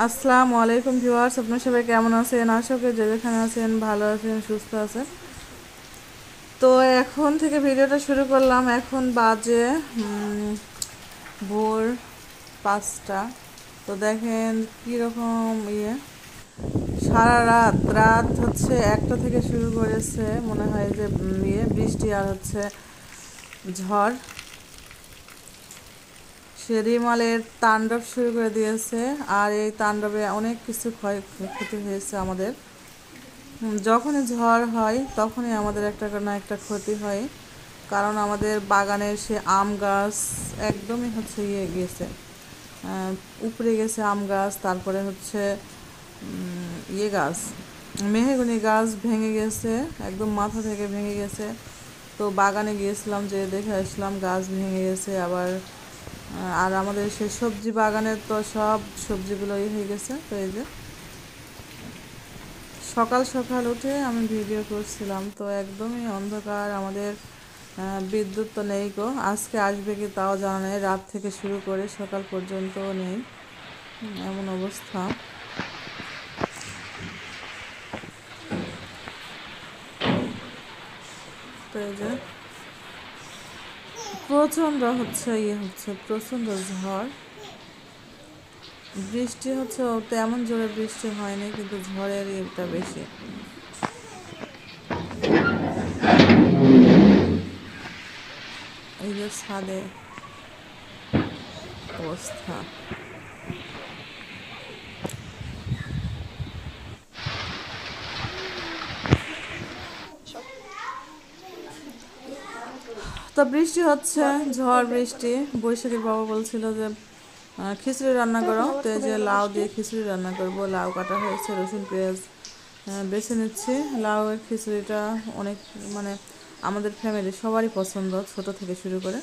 আসসালামু আলাইকুম ভিউয়ার্স, আপনারা সবাই কেমন আছেন? আশা করি যে যেখানে আছেন ভালো আছেন, সুস্থ আছেন। তো এখন থেকে ভিডিওটা শুরু করলাম। এখন বাজে ভোর 5টা। তো দেখেন কীরকম সারা রাত রাত হচ্ছে 1টা থেকে শুরু করেছে, মনে হয় যে বৃষ্টি আর হচ্ছে ঝড়। সে রিমালের তাণ্ডব শুরু করে দিয়েছে, আর এই তাণ্ডবে অনেক কিছু ক্ষয়ক্ষতি হয়েছে আমাদের। যখনই ঝড় হয় তখনই আমাদের একটা না একটা ক্ষতি হয়, কারণ আমাদের বাগানের সে আম গাছ একদমই হচ্ছে গেছে, উপড়ে গেছে আম গাছ। তারপরে হচ্ছে গাছ, মেহগনি গাছ ভেঙে গেছে, একদম মাথা থেকে ভেঙে গেছে। তো বাগানে গিয়েছিলাম, যে দেখে আসলাম গাছ ভেঙে গেছে আবার। আর আমাদের সে সবজি বাগানের তো সব সবজিগুলো হয়ে গেছে। তো এই যে সকাল সকাল উঠে আমি ভিডিও করছিলাম, তো একদমই অন্ধকার আমাদের। বিদ্যুৎ তো নেই গো, আজকে আসবে কি তাও জানা নেই। রাত থেকে শুরু করে সকাল পর্যন্ত নেই, এমন অবস্থা। তো এই যে প্রচণ্ড হচ্ছে প্রচণ্ড ঝড় বৃষ্টি হচ্ছে। তেমন জোরে বৃষ্টি হয়নি, কিন্তু ঝড়ের ইয়েটা বেশি। এই যে ছাদে অবস্থা। তো বৃষ্টি হচ্ছে, ঝড় বৃষ্টি। বৈশাখীর বাবা বলছিল যে খিচুড়ি রান্না করো। তো এই যে লাউ দিয়ে খিচুড়ি রান্না করব। লাউ কাটা হয়েছে, রসুন পেঁয়াজ বেছে নিচ্ছি। লাউয়ের খিচুড়িটা অনেক মানে আমাদের ফ্যামিলি সবারই পছন্দ, ছোট থেকে শুরু করে।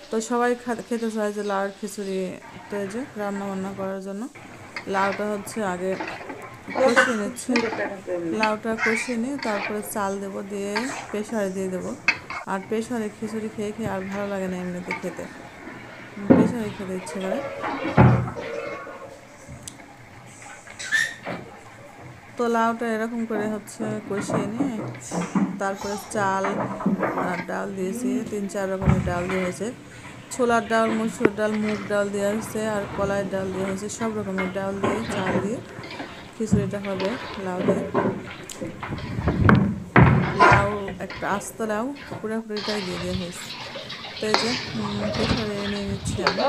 তো সবাই খেতে চায় যে লাউয়ের খিচুড়ি। তো এই যে রান্না বান্না করার জন্য লাউটা হচ্ছে আগে কষিয়ে নিচ্ছি। লাউটা কষিয়ে নিয়ে তারপরে চাল দেবো, দিয়ে প্রেসারে দিয়ে দেবো। আর প্রেসারে খিচুড়ি খেয়ে খেয়ে আর ভালো লাগে না এমনিতে খেতে, প্রেসারে খেতে ইচ্ছে করে। তো লাউটা এরকম করে হচ্ছে কষিয়ে নিয়ে তারপরে চাল আর ডাল দিয়েছি, 3-4 রকমের ডাল দেওয়া হয়েছে। ছোলার ডাল, মসুর ডাল, মুগ ডাল দেওয়া হয়েছে, আর কলাইয়ের ডাল দেওয়া হয়েছে। সব রকমের ডাল দিয়ে চাল দিয়ে খিচুড়িটা হবে লাউ দিয়ে। লাউ একটা আস্ত লাউ পুরোপুরিটাই দিয়ে দেওয়া হয়েছে। তো এই যে প্রেশারে নিয়ে নিচ্ছি আমি।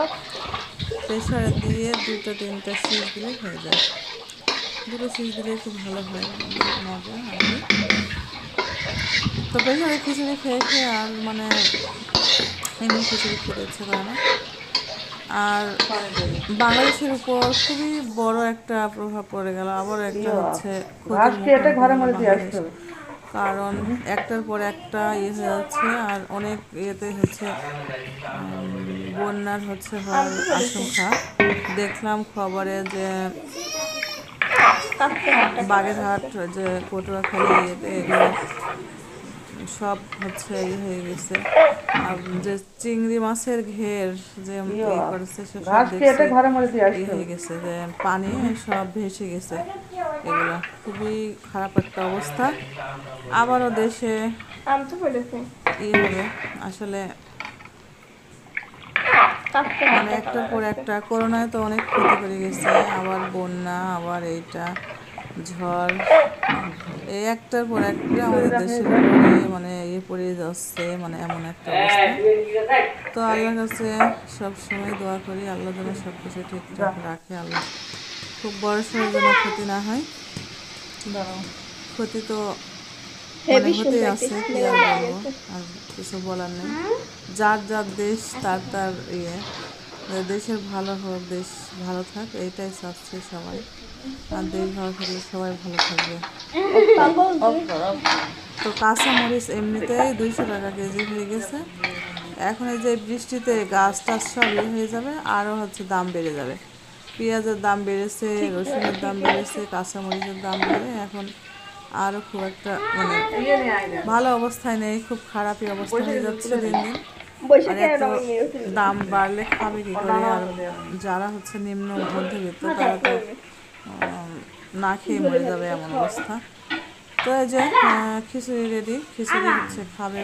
প্রেশারে দিয়ে 2-3টা সিজ দিলে হয়ে যায়। 2টো সিজ দিলে খুব ভালো হয়, মজা আর কি। তো প্রেশারে খিচুড়ি খেয়ে খেয়ে আর মানে এমনি খিচুড়ি খেতে ইচ্ছে করে না। আর বাংলাদেশের উপর খুবই বড় একটা প্রভাব পড়ে গেল, আবার একটা হচ্ছে ক্ষতির মুখোমুখি হলো বাংলাদেশ। কারণ একটার পর একটা হয়ে যাচ্ছে, আর অনেক ইয়েতে হচ্ছে বন্যার হওয়ার আশঙ্কা। দেখলাম খবরে যে বাগেরহাট, যে পটুয়াখালী, এগুলো সব হচ্ছে হয়ে গেছে। আর যে চিংড়ি মাছের ঘের যে করেছে সে সব দেখছি হয়ে গেছে, যে পানি সব ভেসে গেছে। এগুলো খুবই খারাপ একটা অবস্থা। আবারও দেশে হবে আসলে, মানে একটার পর একটা। করোনায় তো অনেক ক্ষতি করে গেছে, আবার বন্যা, আবার এইটা ঝড়, এই একটার পর একটা আমাদের দেশের উপরে মানে পড়ে যাচ্ছে, মানে এমন একটা অবস্থা। তো আল্লাহর কাছে সব সময় দোয়া করি, আল্লাহ যেন সব কিছু ঠিকঠাক রাখে। আল্লাহ খুব বড়সড় যেন ক্ষতি না হয়। ক্ষতি তো মানে হতেই আছে, কি আর বলবো, আর কিছু বলার নেই। যার যার দেশ তার তার দেশের ভালো হোক, দেশ ভালো থাক, এইটাই চাচ্ছে সবাই। আর দেশ ভালো থাকলে সবাই ভালো থাকবে। তো কাঁচামরিচ এমনিতেই 200 টাকা কেজি হয়ে গেছে। এখন এই যে বৃষ্টিতে গাছ টাছ সব হয়ে যাবে, আরও হচ্ছে দাম বেড়ে যাবে। পেঁয়াজের দাম বেড়েছে, রসুনের দাম বেড়েছে, কাঁচামরিচের দাম বেড়ে এখন আরও খুব একটা মানে ভালো অবস্থায় নেই, খুব খারাপই অবস্থা হয়ে যাচ্ছে দিন দিন। আর এত দাম বাড়লে খাবে কি করে? আর যারা হচ্ছে নিম্ন মধ্যবিত্ত তারা তো না খেয়ে মরে যাবে এমন অবস্থা। তো এই যে খিচুড়ি রেডি, খিচুড়ি হচ্ছে খাবে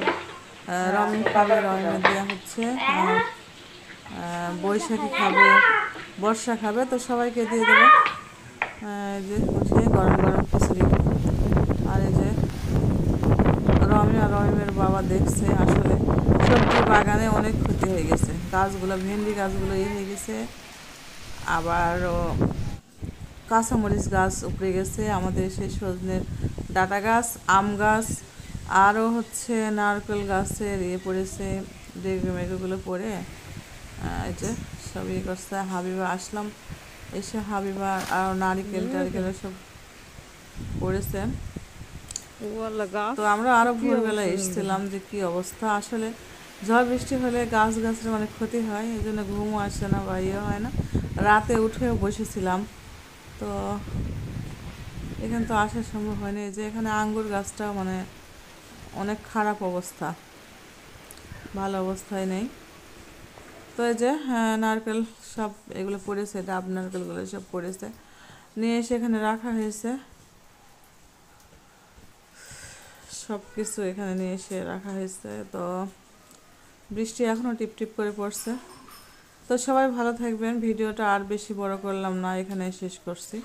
রমিন খাবে, রমিনের দেওয়া হচ্ছে, বৈশাখী খাবে, বর্ষা খাবে, তো সবাইকে দিয়ে দেবো। এই যে বসে গরম গরম খিচুড়ি। আর এই যে রমি আর রমিমের বাবা দেখছে আসলে সবজি বাগানে অনেক ক্ষতি হয়ে গেছে, গাছগুলো ভেন্ডি গাছগুলো হয়ে গেছে, আবার কাঁচামরিচ গাছ উপড়ে গেছে, আমাদের সেই সজনের ডাঁটা গাছ, আম গাছ, আরও হচ্ছে নারকেল গাছের পড়েছে, ডেগু মেগুগুলো পড়ে এই যে সব করছে। হাবিবা আসলাম, এসে হাবিবা আর নারিকেল টারিকেল সব পড়েছে। তো আমরা আরও ভোরবেলায় এসেছিলাম যে কি অবস্থা, আসলে ঝড় বৃষ্টি হলে গাছ গাছের অনেক ক্ষতি হয়, এই জন্য ঘুমও আসে না বা ইয়ে হয় না। রাতে উঠেও বসেছিলাম, তো এখানে তো আসা সম্ভব হয়নি। যে এখানে আঙ্গুর গাছটা মানে অনেক খারাপ অবস্থা, ভালো অবস্থায় নেই। তো এই যে নারকেল সব এগুলো পড়েছে, ডাব নারকেলগুলো সব পড়েছে, নিয়ে এসে এখানে রাখা হয়েছে, সব কিছু এখানে নিয়ে এসে রাখা হয়েছে। তো বৃষ্টি এখনও টিপ টিপ করে পড়ছে। তো সবাই ভালো থাকবেন, ভিডিওটা আর বেশি বড় করলাম না, এখানে শেষ করছি।